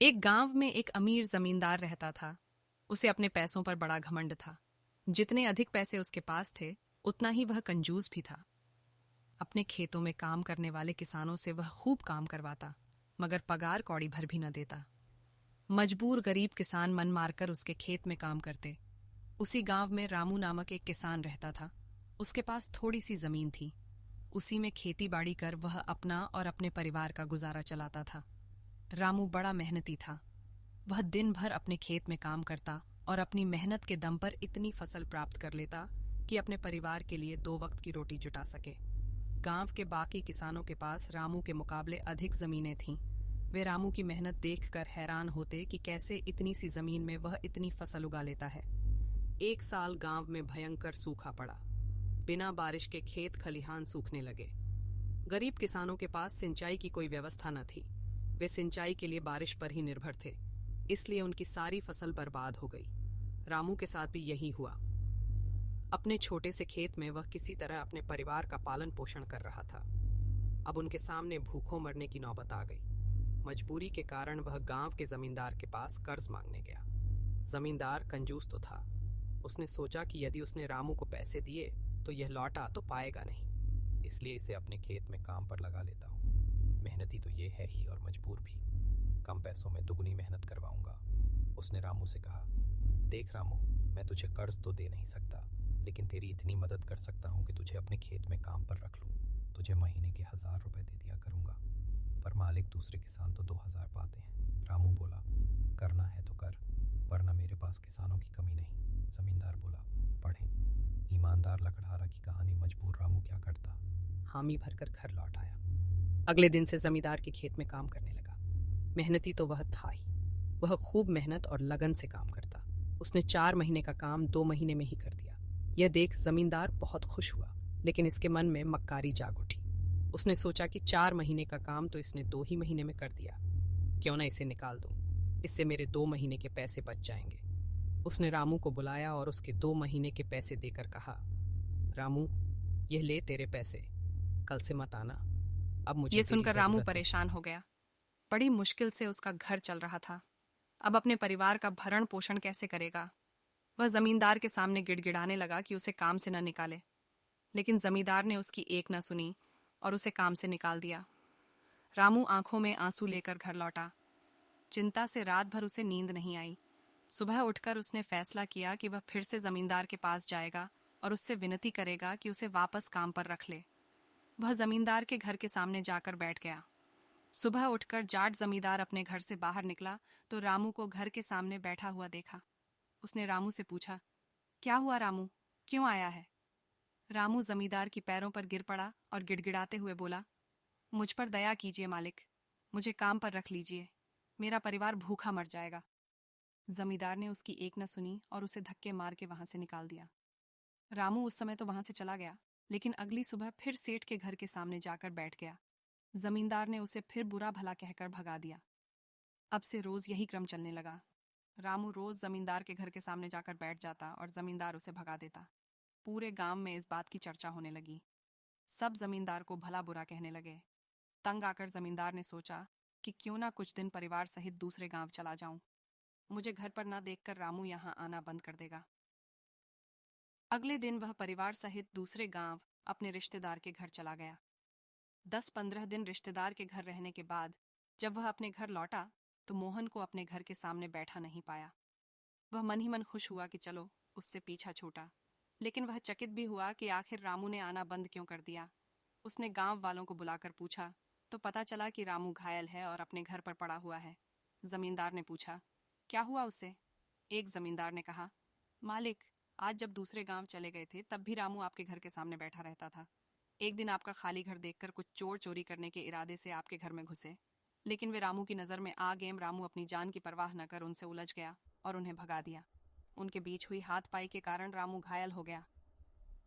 एक गांव में एक अमीर जमींदार रहता था। उसे अपने पैसों पर बड़ा घमंड था। जितने अधिक पैसे उसके पास थे, उतना ही वह कंजूस भी था। अपने खेतों में काम करने वाले किसानों से वह खूब काम करवाता, मगर पगार कौड़ी भर भी न देता। मजबूर गरीब किसान मन मारकर उसके खेत में काम करते। उसी गांव में रामू नामक एक किसान रहता था। उसके पास थोड़ी सी जमीन थी। उसी में खेती बाड़ी कर वह अपना और अपने परिवार का गुजारा चलाता था। रामू बड़ा मेहनती था। वह दिन भर अपने खेत में काम करता और अपनी मेहनत के दम पर इतनी फसल प्राप्त कर लेता कि अपने परिवार के लिए 2 वक्त की रोटी जुटा सके। गांव के बाकी किसानों के पास रामू के मुकाबले अधिक जमीनें थीं। वे रामू की मेहनत देखकर हैरान होते कि कैसे इतनी सी जमीन में वह इतनी फसल उगा लेता है। एक साल गांव में भयंकर सूखा पड़ा। बिना बारिश के खेत खलिहान सूखने लगे। गरीब किसानों के पास सिंचाई की कोई व्यवस्था न थी। वे सिंचाई के लिए बारिश पर ही निर्भर थे, इसलिए उनकी सारी फसल बर्बाद हो गई। रामू के साथ भी यही हुआ। अपने छोटे से खेत में वह किसी तरह अपने परिवार का पालन पोषण कर रहा था। अब उनके सामने भूखों मरने की नौबत आ गई। मजबूरी के कारण वह गांव के जमींदार के पास कर्ज मांगने गया। जमींदार कंजूस तो था। उसने सोचा कि यदि उसने रामू को पैसे दिए तो यह लौटा तो पाएगा नहीं, इसलिए इसे अपने खेत में काम पर लगा लेता हूँ। मेहनती तो ये है ही और मजबूर भी। कम पैसों में दुगनी मेहनत करवाऊंगा। उसने रामू से कहा, देख रामू, मैं तुझे कर्ज तो दे नहीं सकता, लेकिन तेरी इतनी मदद कर सकता हूँ कि तुझे अपने खेत में काम पर रख लूँ। तुझे महीने के 1000 रुपए दे दिया करूँगा, पर मालिक दूसरे किसान तो 2000 पाते हैं। रामू बोला, करना है तो कर, वरना मेरे पास किसानों की कमी नहीं। जमींदार बोला, पढ़ें। ईमानदार लकड़हारा की कहानी। मजबूर रामू क्या करता, हामी भरकर घर लौट आया। अगले दिन से जमींदार के खेत में काम करने लगा। मेहनती तो वह था ही। वह खूब मेहनत और लगन से काम करता। उसने 4 महीने का काम 2 महीने में ही कर दिया। यह देख जमींदार बहुत खुश हुआ, लेकिन इसके मन में मक्कारी जाग उठी। उसने सोचा कि 4 महीने का काम तो इसने 2 ही महीने में कर दिया, क्यों ना इसे निकाल दूं। इससे मेरे 2 महीने के पैसे बच जाएंगे। उसने रामू को बुलाया और उसके 2 महीने के पैसे देकर कहा, रामू, यह ले तेरे पैसे, कल से मत आना। अब मुझे ये तेरी सुनकर रामू जरूरत नहीं। परेशान हो गया। बड़ी मुश्किल से उसका घर चल रहा था। अब अपने परिवार का भरण पोषण कैसे करेगा। वह जमींदार के सामने गिड़गिड़ाने लगा कि उसे काम से न निकाले, लेकिन जमींदार ने उसकी एक न सुनी और उसे काम से निकाल दिया। रामू आंखों में आंसू लेकर घर लौटा। चिंता से रात भर उसे नींद नहीं आई। सुबह उठकर उसने फैसला किया कि वह फिर से जमींदार के पास जाएगा और उससे विनती करेगा कि उसे वापस काम पर रख ले। वह जमींदार के घर के सामने जाकर बैठ गया। सुबह उठकर जाट जमींदार अपने घर से बाहर निकला तो रामू को घर के सामने बैठा हुआ देखा। उसने रामू से पूछा, क्या हुआ रामू, क्यों आया है? रामू जमींदार की पैरों पर गिर पड़ा और गिड़गिड़ाते हुए बोला, मुझ पर दया कीजिए मालिक, मुझे काम पर रख लीजिए, मेरा परिवार भूखा मर जाएगा। जमींदार ने उसकी एक न सुनी और उसे धक्के मार के वहां से निकाल दिया। रामू उस समय तो वहां से चला गया, लेकिन अगली सुबह फिर सेठ के घर के सामने जाकर बैठ गया। जमींदार ने उसे फिर बुरा भला कहकर भगा दिया। अब से रोज यही क्रम चलने लगा। रामू रोज जमींदार के घर के सामने जाकर बैठ जाता और जमींदार उसे भगा देता। पूरे गांव में इस बात की चर्चा होने लगी। सब जमींदार को भला बुरा कहने लगे। तंग आकर जमींदार ने सोचा कि क्यों ना कुछ दिन परिवार सहित दूसरे गांव चला जाऊं। मुझे घर पर ना देखकर रामू यहां आना बंद कर देगा। अगले दिन वह परिवार सहित दूसरे गांव अपने रिश्तेदार के घर चला गया। 10-15 दिन रिश्तेदार के घर रहने के बाद जब वह अपने घर लौटा तो मोहन को अपने घर के सामने बैठा नहीं पाया। वह मन ही मन खुश हुआ कि चलो उससे पीछा छूटा, लेकिन वह चकित भी हुआ कि आखिर रामू ने आना बंद क्यों कर दिया। उसने गांव वालों को बुलाकर पूछा तो पता चला कि रामू घायल है और अपने घर पर पड़ा हुआ है। जमींदार ने पूछा, क्या हुआ उसे? एक जमींदार ने कहा, मालिक, आज जब दूसरे गांव चले गए थे तब भी रामू आपके घर के सामने बैठा रहता था। एक दिन आपका खाली घर देखकर कुछ चोर चोरी करने के इरादे से आपके घर में घुसे, लेकिन वे रामू की नज़र में आ गए। रामू अपनी जान की परवाह न कर उनसे उलझ गया और उन्हें भगा दिया। उनके बीच हुई हाथपाई के कारण रामू घायल हो गया।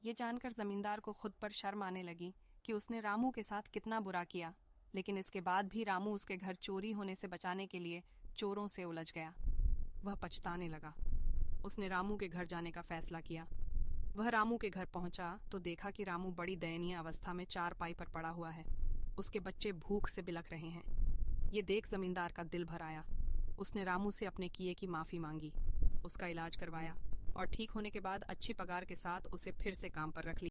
ये जानकर जमींदार को खुद पर शर्म आने लगी कि उसने रामू के साथ कितना बुरा किया, लेकिन इसके बाद भी रामू उसके घर चोरी होने से बचाने के लिए चोरों से उलझ गया। वह पछताने लगा। उसने रामू के घर जाने का फैसला किया। वह रामू के घर पहुंचा तो देखा कि रामू बड़ी दयनीय अवस्था में चारपाई पर पड़ा हुआ है। उसके बच्चे भूख से बिलख रहे हैं। ये देख जमींदार का दिल भर आया। उसने रामू से अपने किए की माफी मांगी, उसका इलाज करवाया और ठीक होने के बाद अच्छी पगार के साथ उसे फिर से काम पर रख लिया।